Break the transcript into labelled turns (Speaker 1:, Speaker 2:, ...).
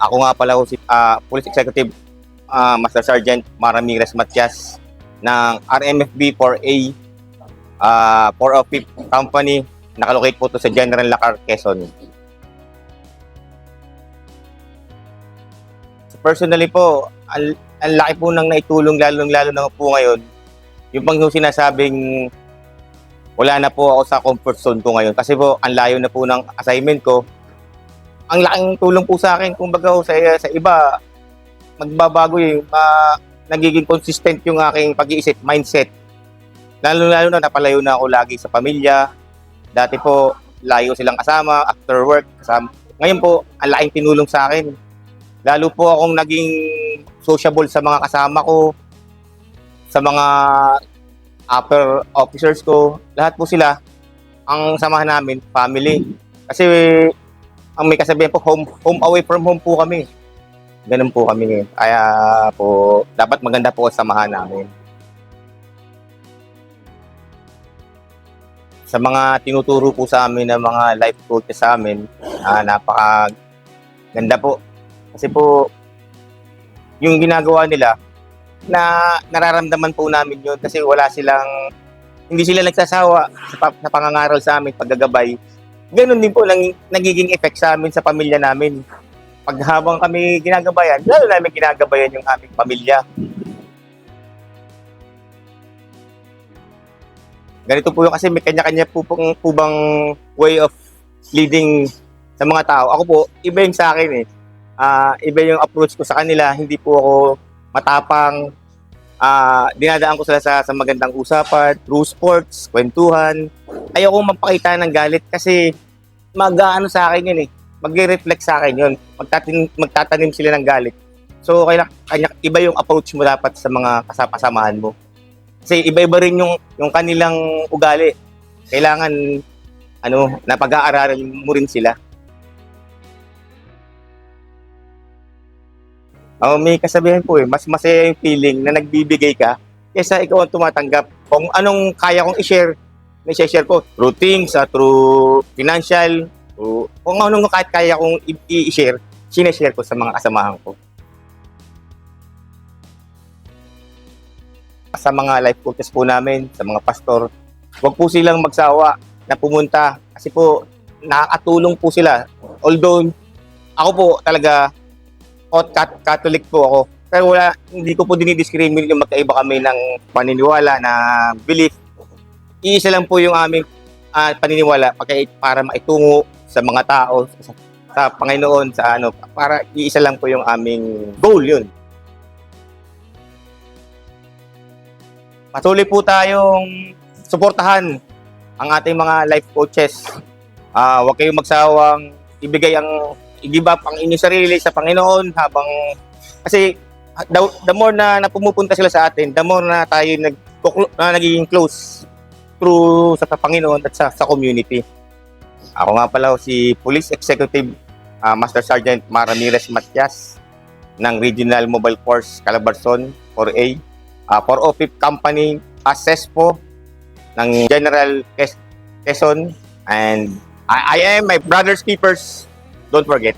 Speaker 1: Ako nga pala si Police Executive Master Sergeant Ramirez Matias ng RMFB 4A 405th Company. Nakalocate po to sa General Lacar, Quezon. Personally po, ang laki po nang naitulong lalo na po ngayon. Yung pang sinasabing wala na po ako sa comfort zone ko ngayon kasi po ang layo na po ng assignment ko. Ang laking tulong po sa akin, kumbaga sa iba, magbabago yung nagiging consistent yung aking pag-iisip, mindset. Lalo na napalayo na ako lagi sa pamilya. Dati po, layo silang kasama, after work, kasama. Ngayon po, ang laking tinulong sa akin. Lalo po akong naging sociable sa mga kasama ko, sa mga upper officers ko. Lahat po sila, ang samahan namin, family. Kasi ang may kasabihan po, home away from home po kami. Ganun po kami. Kaya po, dapat maganda po ang samahan namin. Sa mga tinuturo po sa amin ng mga life coaches sa amin, napaka-ganda po. Kasi po, yung ginagawa nila, na nararamdaman po namin yun kasi hindi sila nagsasawa sa pangangaral sa amin, paggagabay. Ganun din po nagiging effect sa amin, sa pamilya namin. Pag habang kami ginagabayan, lalo namin ginagabayan yung aming pamilya. Ganito po yung kasi may kanya-kanya po bang way of leading sa mga tao. Ako po, iba yung sa akin eh. Iba yung approach ko sa kanila. Hindi po ako matapang. Dinadaan ko sila sa magandang usapan, through sports, kwentuhan. Ayoko magpakita ng galit kasi mag-aano sa akin yun eh. Magre-reflect sa akin yun. Magtatanim sila ng galit. So, iba yung approach mo dapat sa mga kasamahan mo. Kasi iba-iba rin yung kanilang ugali. Kailangan, napag-aaralan mo rin sila. May kasabihan po eh, mas masaya yung feeling na nagbibigay ka kaysa ikaw ang tumatanggap. Kung anong kaya kong i-share, na-share ko through things, through financial, kung anong kahit kaya kong i-share, sinashare ko sa mga kasamahan ko. Sa mga life coaches po namin, sa mga pastor, huwag po silang magsawa na pumunta kasi po nakakatulong po sila. Although ako po talaga Catholic po ako. Pero hindi ko po dinidiscriminate yung magkaiba kami ng paniniwala na belief. Iisa lang po yung aming paniniwala para maitungo sa mga tao, sa Panginoon, para iisa lang po yung aming goal yun. Patuloy po tayong suportahan ang ating mga life coaches. Huwag kayong magsawang i-give up ang inyong sarili sa Panginoon kasi the more na pumupunta sila sa atin, the more na tayo nagiging close through sa Panginoon at sa community. Ako nga pala si Police Executive Master Sergeant Ramirez Matias ng Regional Mobile Force Calabarzon 4A 405th Company CESPO ng General Quezon, and I am my brother's keepers. Don't forget.